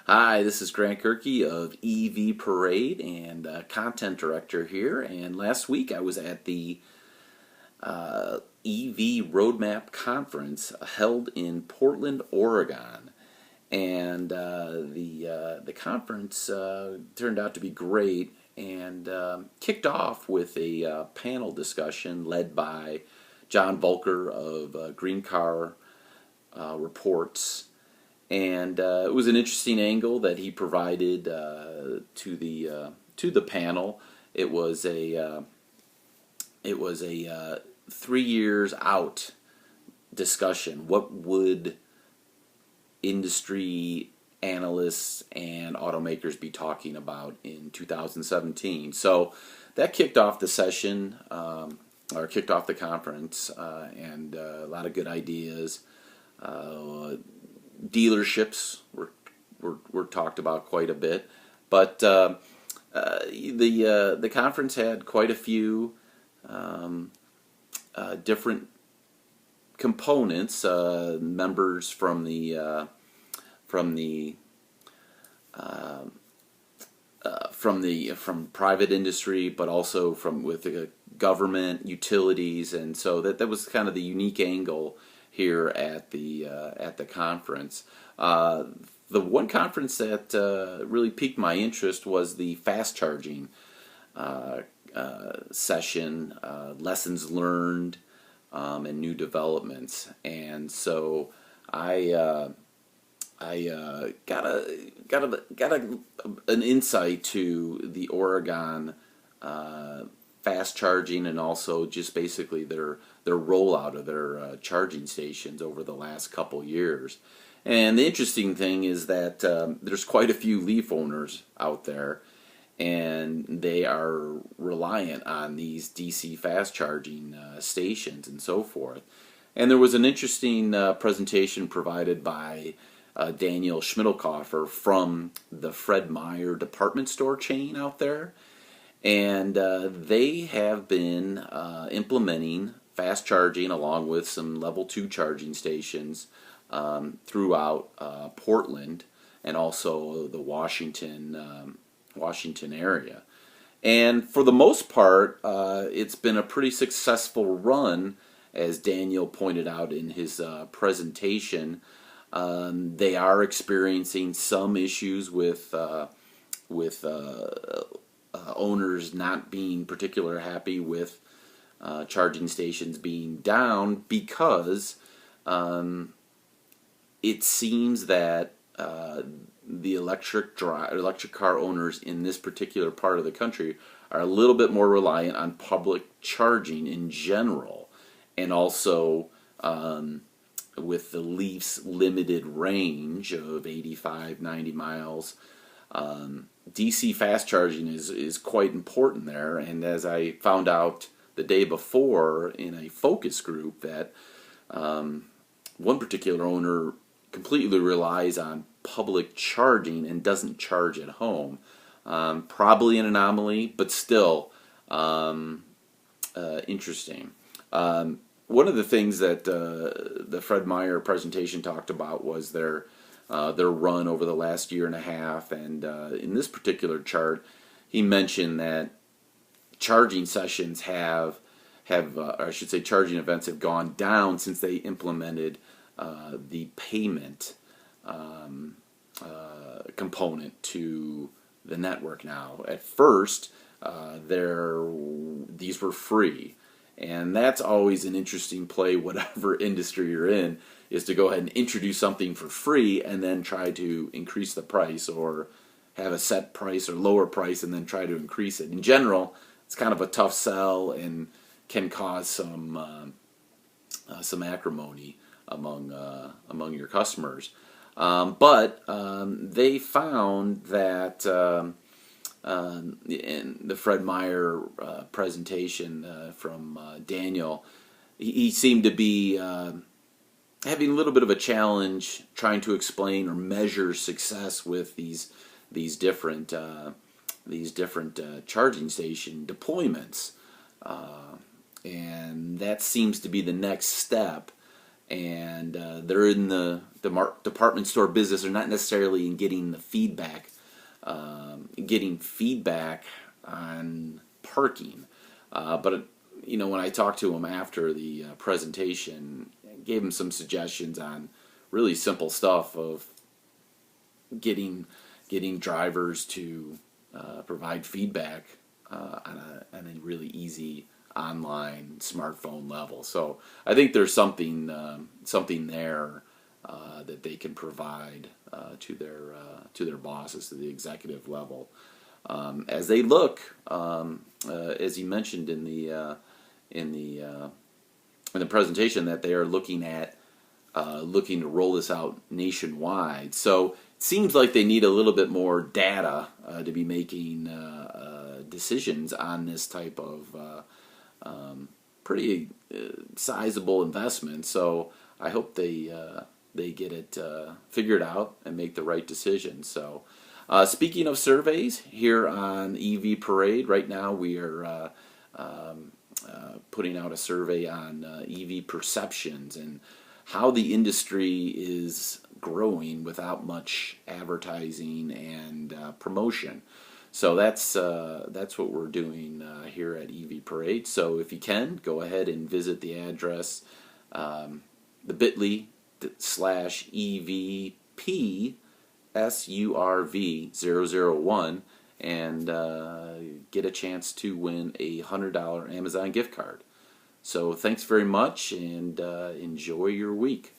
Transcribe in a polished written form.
Hi, this is Grant Kirky of EV Parade and content director here. And last week I was at the EV Roadmap Conference held in Portland, Oregon. And the conference turned out to be great and kicked off with a panel discussion led by John Volker of Green Car Reports. And it was an interesting angle that he provided to the panel. It was a 3 years out discussion. What would industry analysts and automakers be talking about in 2017? So that kicked off the session, or kicked off the conference, and a lot of good ideas. Dealerships were talked about quite a bit, but the conference had quite a few different components, members from private industry, but also with the government, utilities, and so that was kind of the unique angle here at the conference. The one conference that really piqued my interest was the fast charging session, lessons learned, and new developments. And so I got an insight to the Oregon fast charging, and also just basically their rollout of their charging stations over the last couple years. And the interesting thing is that there's quite a few Leaf owners out there, and they are reliant on these DC fast charging stations and so forth. And there was an interesting presentation provided by Daniel Schmidlkofer from the Fred Meyer department store chain out there. And they have been implementing fast charging along with some level 2 charging stations throughout Portland and also the Washington area. And for the most part, it's been a pretty successful run, as Daniel pointed out in his presentation. They are experiencing some issues with owners not being particularly happy with charging stations being down, because it seems that the electric car owners in this particular part of the country are a little bit more reliant on public charging in general, and also with the Leaf's limited range of 85, 90 miles. DC fast charging is quite important there, and as I found out the day before in a focus group, that one particular owner completely relies on public charging and doesn't charge at home. Probably an anomaly, but still interesting. One of the things that the Fred Meyer presentation talked about was their run over the last year and a half, and in this particular chart, he mentioned that charging sessions or I should say charging events have gone down since they implemented the payment component to the network now. At first, these were free. And that's always an interesting play, whatever industry you're in, is to go ahead and introduce something for free and then try to increase the price, or have a set price or lower price and then try to increase it. In general, it's kind of a tough sell and can cause some acrimony among your customers. But they found that in the Fred Meyer presentation from Daniel, he seemed to be having a little bit of a challenge trying to explain or measure success with these different charging station deployments, and that seems to be the next step and they're in the department store business. They're not necessarily in getting the feedback, on parking. But when I talked to them after the presentation, I gave them some suggestions on really simple stuff of getting drivers to provide feedback on a really easy online smartphone level. So I think there's something there that they can provide to their bosses, to the executive level, as they look, as you mentioned in the presentation, that they are looking to roll this out nationwide. So it seems like they need a little bit more data to be making decisions on this type of pretty sizable investment. So I hope they get it figured out and make the right decisions. So speaking of surveys, here on EV Parade, right now we are putting out a survey on EV perceptions and how the industry is growing without much advertising and promotion. So that's what we're doing here at EV Parade. So if you can, go ahead and visit the address, the bit.ly/EVPSURV001, and get a chance to win a $100 Amazon gift card. So thanks very much, and enjoy your week.